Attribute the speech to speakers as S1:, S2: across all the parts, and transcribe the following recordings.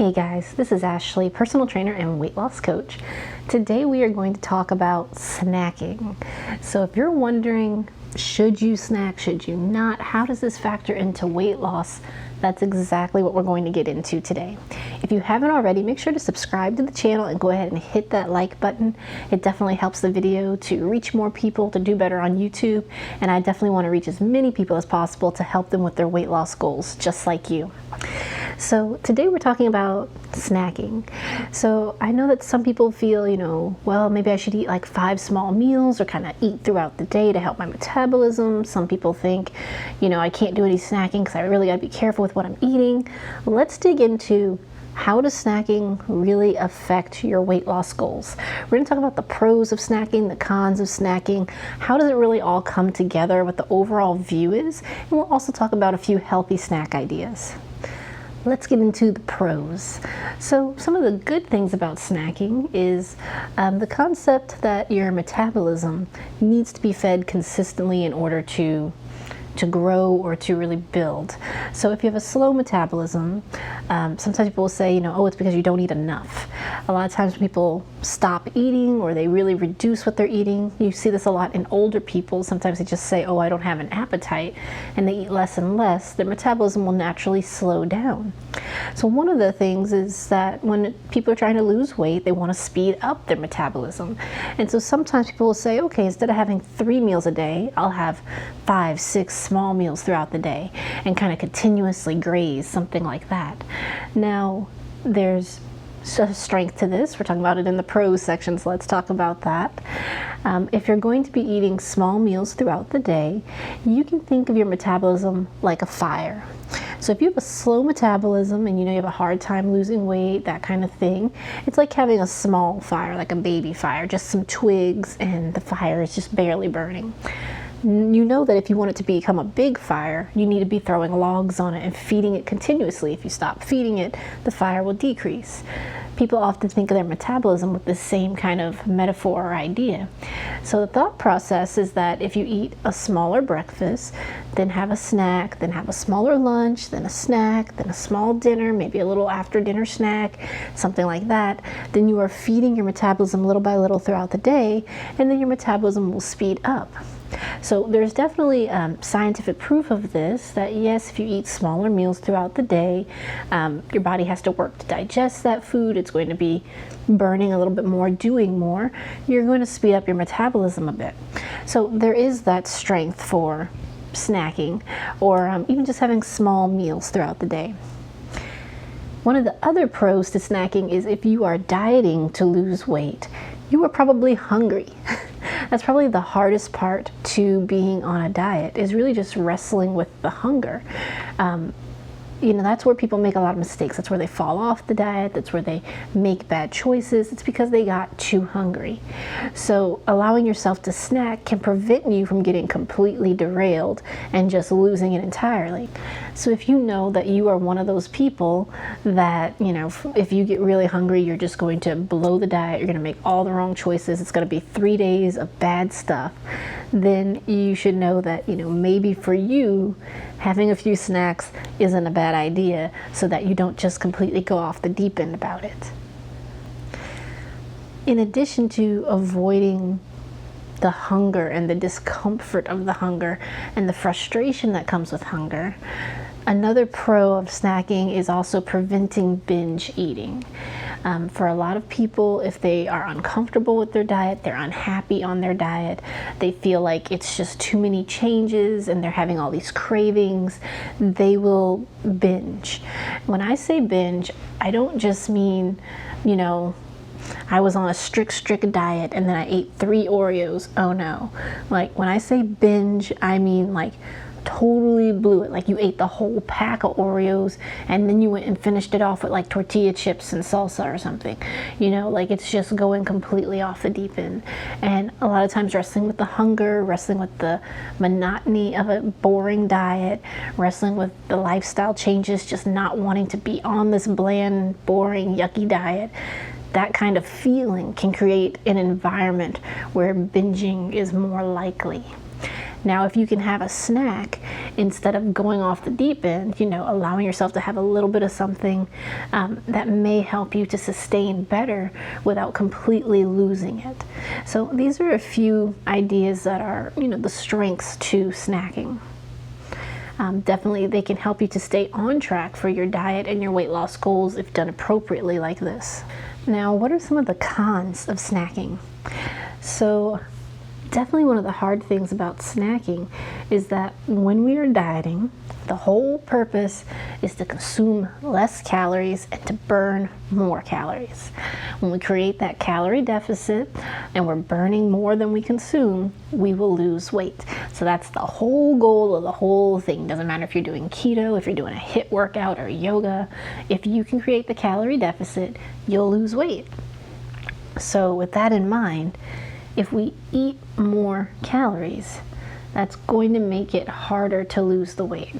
S1: Hey guys, this is Ashley, personal trainer and weight loss coach. Today we are going to talk about snacking. So if you're wondering, should you snack, should you not, how does this factor into weight loss? That's exactly what we're going to get into today. If you haven't already, make sure to subscribe to the channel and go ahead and hit that like button. It definitely helps the video to reach more people, to do better on YouTube, and I definitely want to reach as many people as possible to help them with their weight loss goals, just like you. So today we're talking about snacking. So I know that some people feel, well, maybe I should eat like 5 small meals or kind of eat throughout the day to help my metabolism. Some people think, I can't do any snacking because I really got to be careful with what I'm eating. Let's dig into how does snacking really affect your weight loss goals. We're going to talk about the pros of snacking, the cons of snacking, how does it really all come together, what the overall view is, and we'll also talk about a few healthy snack ideas. Let's get into the pros. So some of the good things about snacking is the concept that your metabolism needs to be fed consistently in order to grow or to really build. So if you have a slow metabolism, sometimes people will say, oh, it's because you don't eat enough. A lot of times when people stop eating or they really reduce what they're eating, you see this a lot in older people. Sometimes they just say, oh, I don't have an appetite, and they eat less and less. Their metabolism will naturally slow down. So one of the things is that when people are trying to lose weight, they want to speed up their metabolism. And so sometimes people will say, okay, instead of having 3 meals a day, I'll have 5, 6 small meals throughout the day and kind of continuously graze, something like that. Now, there's a strength to this. We're talking about it in the pros section, so let's talk about that. If you're going to be eating small meals throughout the day, you can think of your metabolism like a fire. So if you have a slow metabolism and you have a hard time losing weight, that kind of thing, it's like having a small fire, like a baby fire, just some twigs and the fire is just barely burning. You know that if you want it to become a big fire, you need to be throwing logs on it and feeding it continuously. If you stop feeding it, the fire will decrease. People often think of their metabolism with the same kind of metaphor or idea. So the thought process is that if you eat a smaller breakfast, then have a snack, then have a smaller lunch, then a snack, then a small dinner, maybe a little after dinner snack, something like that, then you are feeding your metabolism little by little throughout the day, and then your metabolism will speed up. So there's definitely scientific proof of this, that yes, if you eat smaller meals throughout the day, your body has to work to digest that food. It's going to be burning a little bit more, doing more. You're going to speed up your metabolism a bit. So there is that strength for snacking or even just having small meals throughout the day. One of the other pros to snacking is if you are dieting to lose weight, you are probably hungry. That's probably the hardest part to being on a diet, is really just wrestling with the hunger. That's where people make a lot of mistakes. That's where they fall off the diet. That's where they make bad choices. It's because they got too hungry. So allowing yourself to snack can prevent you from getting completely derailed and just losing it entirely. So if you know that you are one of those people that, if you get really hungry, you're just going to blow the diet, you're going to make all the wrong choices, it's going to be 3 days of bad stuff, then you should know that, maybe for you, having a few snacks isn't a bad idea, so that you don't just completely go off the deep end about it. In addition to avoiding the hunger and the discomfort of the hunger and the frustration that comes with hunger, another pro of snacking is also preventing binge eating. For a lot of people, if they are uncomfortable with their diet, they're unhappy on their diet, they feel like it's just too many changes and they're having all these cravings, they will binge. When I say binge, I don't just mean, I was on a strict diet and then I ate 3 Oreos. Oh no. Like when I say binge, I mean like totally blew it. Like you ate the whole pack of Oreos and then you went and finished it off with like tortilla chips and salsa or something. Like it's just going completely off the deep end. And a lot of times wrestling with the hunger, wrestling with the monotony of a boring diet, wrestling with the lifestyle changes, just not wanting to be on this bland, boring, yucky diet. That kind of feeling can create an environment where binging is more likely. Now, if you can have a snack instead of going off the deep end, allowing yourself to have a little bit of something that may help you to sustain better without completely losing it. So these are a few ideas that are, the strengths to snacking. Definitely they can help you to stay on track for your diet and your weight loss goals if done appropriately like this. Now, what are some of the cons of snacking? So definitely one of the hard things about snacking is that when we are dieting, the whole purpose is to consume less calories and to burn more calories. When we create that calorie deficit and we're burning more than we consume, we will lose weight. So that's the whole goal of the whole thing. Doesn't matter if you're doing keto, if you're doing a HIIT workout or yoga. If you can create the calorie deficit, you'll lose weight. So with that in mind, if we eat more calories, that's going to make it harder to lose the weight.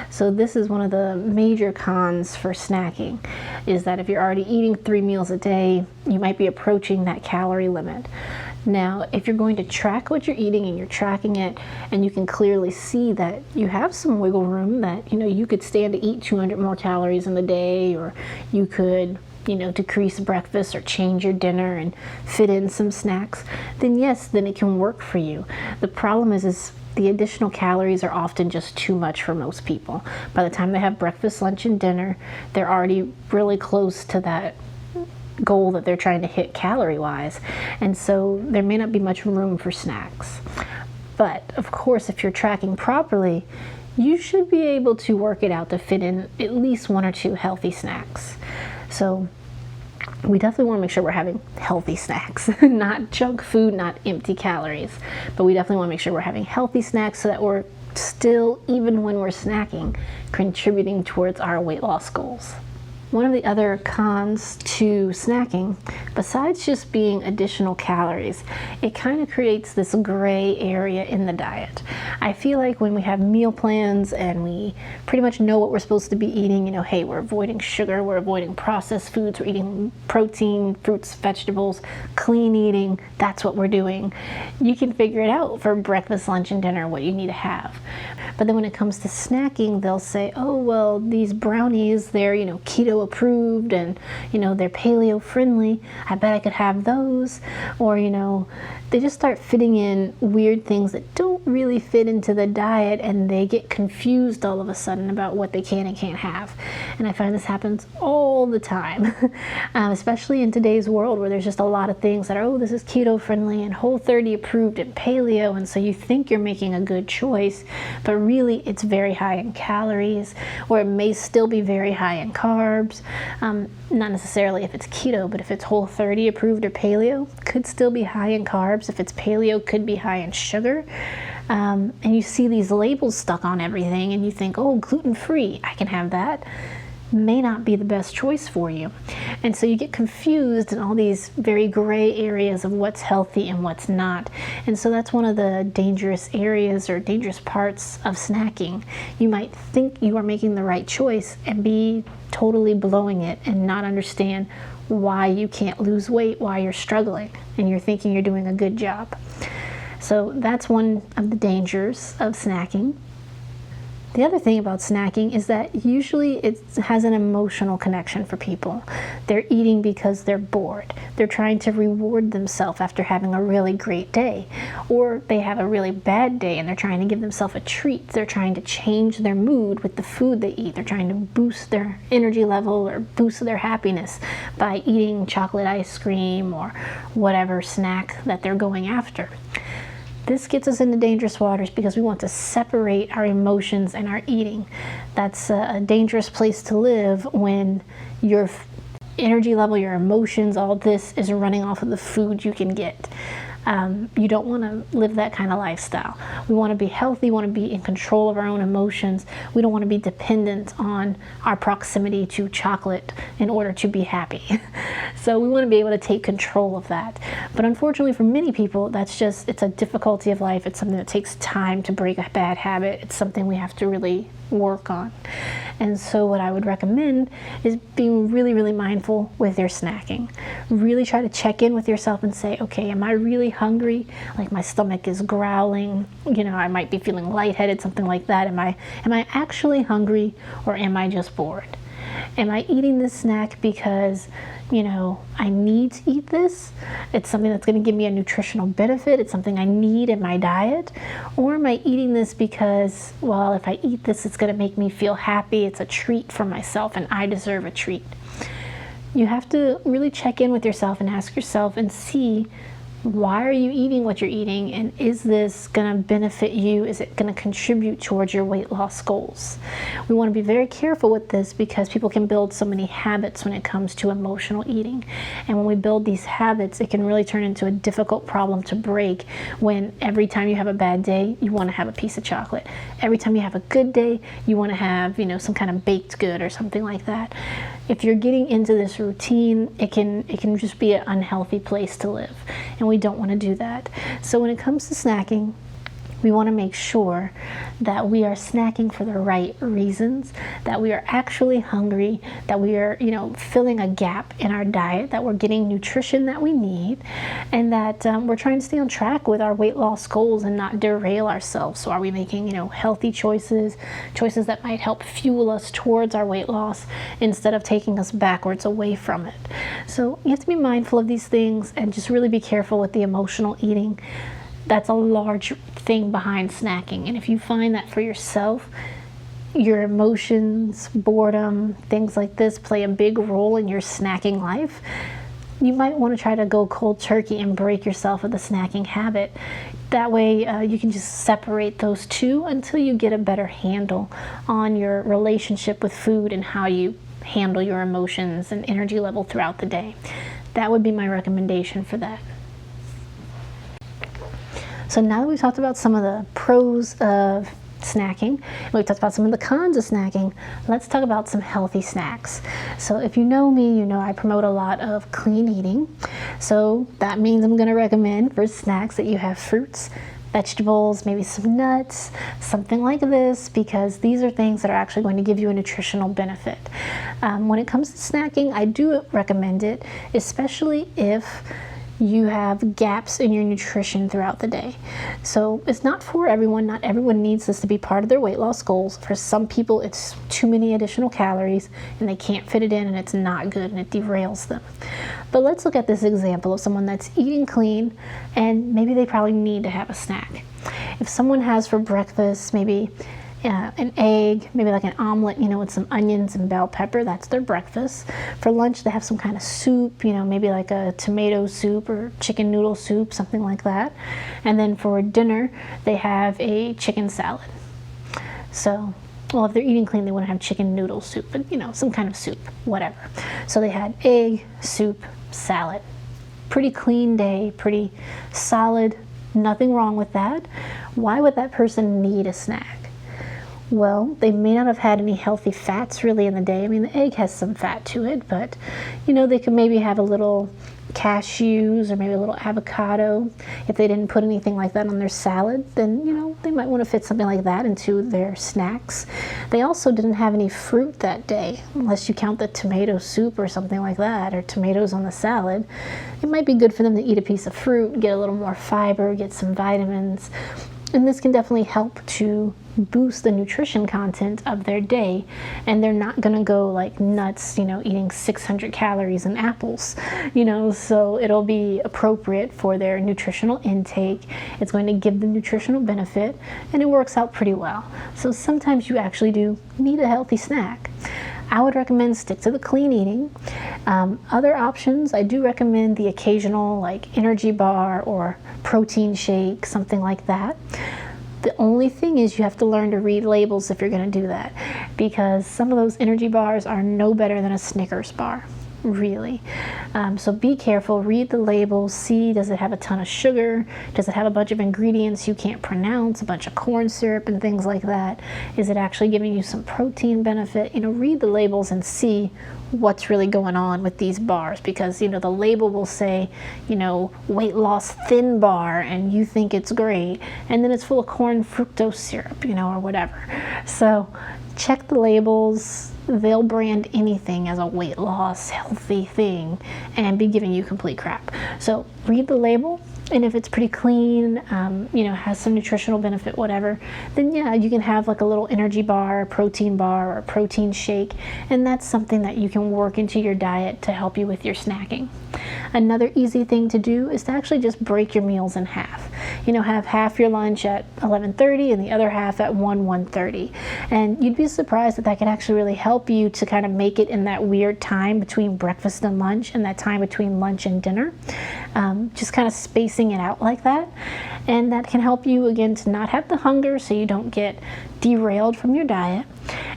S1: So this is one of the major cons for snacking, is that if you're already eating 3 meals a day, you might be approaching that calorie limit. Now, if you're going to track what you're eating and you're tracking it, and you can clearly see that you have some wiggle room, that you could stand to eat 200 more calories in the day, or you could decrease breakfast or change your dinner and fit in some snacks, then yes, then it can work for you. The problem is the additional calories are often just too much for most people. By the time they have breakfast, lunch, and dinner, they're already really close to that goal that they're trying to hit calorie-wise. And so there may not be much room for snacks. But of course, if you're tracking properly, you should be able to work it out to fit in at least 1 or 2 healthy snacks. So we definitely want to make sure we're having healthy snacks, not junk food, not empty calories. But we definitely want to make sure we're having healthy snacks so that we're still, even when we're snacking, contributing towards our weight loss goals. One of the other cons to snacking, besides just being additional calories, it kind of creates this gray area in the diet. I feel like when we have meal plans and we pretty much know what we're supposed to be eating, hey, we're avoiding sugar, we're avoiding processed foods, we're eating protein, fruits, vegetables, clean eating, that's what we're doing. You can figure it out for breakfast, lunch, and dinner what you need to have. But then when it comes to snacking, they'll say, oh, well, these brownies, they're, keto approved and, they're paleo friendly. I bet I could have those. Or, they just start fitting in weird things that don't really fit into the diet, and they get confused all of a sudden about what they can and can't have. And I find this happens all the time, especially in today's world where there's just a lot of things that are, oh, this is keto friendly and Whole30 approved and paleo. And so you think you're making a good choice, but really it's very high in calories, or it may still be very high in carbs. Not necessarily if it's keto, but if it's Whole30 approved or paleo, could still be high in carbs. If it's paleo, could be high in sugar. And you see these labels stuck on everything and you think, oh, gluten-free, I can have that. May not be the best choice for you. And so you get confused in all these very gray areas of what's healthy and what's not. And so that's one of the dangerous areas or dangerous parts of snacking. You might think you are making the right choice and be totally blowing it and not understand why you can't lose weight, why you're struggling, and you're thinking you're doing a good job. So that's one of the dangers of snacking. The other thing about snacking is that usually it has an emotional connection for people. They're eating because they're bored. They're trying to reward themselves after having a really great day. Or they have a really bad day and they're trying to give themselves a treat. They're trying to change their mood with the food they eat. They're trying to boost their energy level or boost their happiness by eating chocolate ice cream or whatever snack that they're going after. This gets us into dangerous waters because we want to separate our emotions and our eating. That's a dangerous place to live when your energy level, your emotions, all this is running off of the food you can get. You don't want to live that kind of lifestyle. We want to be healthy, we want to be in control of our own emotions. We don't want to be dependent on our proximity to chocolate in order to be happy. So we want to be able to take control of that. But unfortunately for many people, it's a difficulty of life. It's something that takes time to break a bad habit. It's something we have to really work on. And so what I would recommend is being really, really mindful with your snacking. Really try to check in with yourself and say, okay, am I really hungry, like my stomach is growling, I might be feeling lightheaded, something like that. Am I actually hungry, or am I just bored? Am I eating this snack because, I need to eat this? It's something that's going to give me a nutritional benefit. It's something I need in my diet. Or am I eating this because, well, if I eat this, it's going to make me feel happy. It's a treat for myself, and I deserve a treat. You have to really check in with yourself and ask yourself and see, why are you eating what you're eating, and is this going to benefit you? Is it going to contribute towards your weight loss goals? We want to be very careful with this because people can build so many habits when it comes to emotional eating. And when we build these habits, it can really turn into a difficult problem to break when every time you have a bad day, you want to have a piece of chocolate. Every time you have a good day, you want to have, some kind of baked good or something like that. If you're getting into this routine, it can just be an unhealthy place to live. And we don't want to do that. So when it comes to snacking, we want to make sure that we are snacking for the right reasons, that we are actually hungry, that we are, filling a gap in our diet, that we're getting nutrition that we need, and that we're trying to stay on track with our weight loss goals and not derail ourselves. So are we making, healthy choices that might help fuel us towards our weight loss instead of taking us backwards away from it? So you have to be mindful of these things and just really be careful with the emotional eating. That's a large thing behind snacking. And if you find that for yourself, your emotions, boredom, things like this play a big role in your snacking life, you might want to try to go cold turkey and break yourself of the snacking habit. That way you can just separate those two until you get a better handle on your relationship with food and how you handle your emotions and energy level throughout the day. That would be my recommendation for that. So now that we've talked about some of the pros of snacking, and we've talked about some of the cons of snacking, let's talk about some healthy snacks. So if you know me, you know I promote a lot of clean eating. So that means I'm going to recommend for snacks that you have fruits, vegetables, maybe some nuts, something like this, because these are things that are actually going to give you a nutritional benefit. When it comes to snacking, I do recommend it, especially if you have gaps in your nutrition throughout the day. So it's not for everyone. Not everyone needs this to be part of their weight loss goals. For some people, it's too many additional calories and they can't fit it in, and it's not good and it derails them. But let's look at this example of someone that's eating clean and maybe they probably need to have a snack. If someone has for breakfast maybe an egg, maybe like an omelet, with some onions and bell pepper, that's their breakfast. For lunch, they have some kind of soup, maybe like a tomato soup or chicken noodle soup, something like that. And then for dinner, they have a chicken salad. So, well, if they're eating clean, they wouldn't have chicken noodle soup, but some kind of soup, whatever. So they had egg, soup, salad. Pretty clean day, pretty solid, nothing wrong with that. Why would that person need a snack? Well, they may not have had any healthy fats really in the day. I mean, the egg has some fat to it, but they could maybe have a little cashews or maybe a little avocado. If they didn't put anything like that on their salad, then they might want to fit something like that into their snacks. They also didn't have any fruit that day, unless you count the tomato soup or something like that, or tomatoes on the salad. It might be good for them to eat a piece of fruit, get a little more fiber, get some vitamins. And this can definitely help to boost the nutrition content of their day, and they're not going to go like nuts, eating 600 calories in apples, so it'll be appropriate for their nutritional intake. It's going to give them nutritional benefit, and it works out pretty well. So sometimes you actually do need a healthy snack. I would recommend stick to the clean eating. Other options, I do recommend the occasional like energy bar or protein shake, something like that. The only thing is you have to learn to read labels if you're going to do that, because some of those energy bars are no better than a Snickers bar, really. So be careful, read the labels, see, does it have a ton of sugar? Does it have a bunch of ingredients you can't pronounce, a bunch of corn syrup and things like that? Is it actually giving you some protein benefit? Read the labels and see what's really going on with these bars, because the label will say weight loss thin bar, and you think it's great, and then it's full of corn fructose syrup, or whatever. So check the labels. They'll brand anything as a weight loss healthy thing and be giving you complete crap. So read the label and if it's pretty clean, you know, has some nutritional benefit, whatever, then yeah, you can have like a little energy bar, a protein bar, or a protein shake, and that's something that you can work into your diet to help you with your snacking. Another easy thing to do is to actually just break your meals in half. You know, have half your lunch at 11:30 and the other half at 1:30. And you'd be surprised that that can actually really help you to kind of make it in that weird time between breakfast and lunch, and that time between lunch and dinner. Just kind of spacing it out like that. And that can help you, again, to not have the hunger so you don't get derailed from your diet.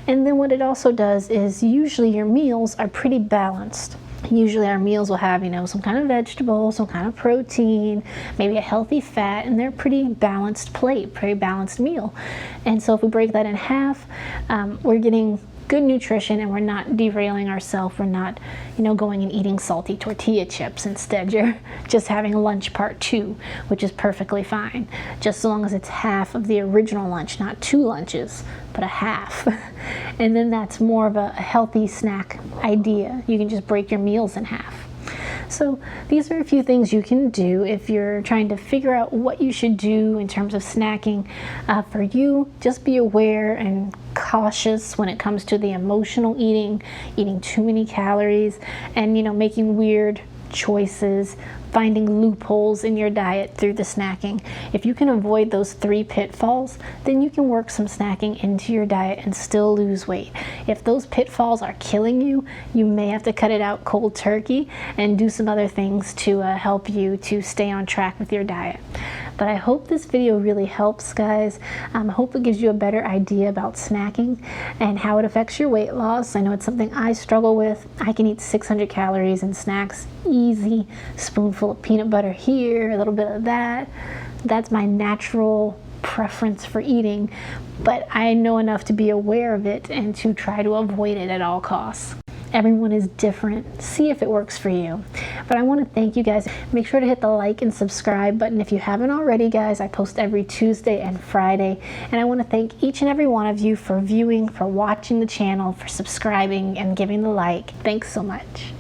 S1: And then what it also does is usually your meals are pretty balanced. Usually our meals will have, you know, some kind of vegetable, some kind of protein, maybe a healthy fat, and they're a pretty balanced plate, pretty balanced meal. And so if we break that in half, we're getting good nutrition and we're not derailing ourselves. We're not, you know, going and eating salty tortilla chips. Instead, you're just having lunch part 2, which is perfectly fine, just as long as it's half of the original lunch, not 2 lunches, but a half. And then that's more of a healthy snack idea. You can just break your meals in half. So these are a few things you can do if you're trying to figure out what you should do in terms of snacking. For you, just be aware and cautious when it comes to the emotional eating too many calories, and, you know, making weird choices, finding loopholes in your diet through the snacking. If you can avoid those 3 pitfalls, then you can work some snacking into your diet and still lose weight. If those pitfalls are killing you, you may have to cut it out cold turkey and do some other things to help you to stay on track with your diet. But I hope this video really helps, guys. I hope it gives you a better idea about snacking and how it affects your weight loss. I know it's something I struggle with. I can eat 600 calories in snacks easy. Spoonful of peanut butter here, a little bit of that. That's my natural preference for eating, but I know enough to be aware of it and to try to avoid it at all costs. Everyone is different. See if it works for you. But I want to thank you guys. Make sure to hit the like and subscribe button if you haven't already, guys. I post every Tuesday and Friday. And I want to thank each and every one of you for viewing, for watching the channel, for subscribing and giving the like. Thanks so much.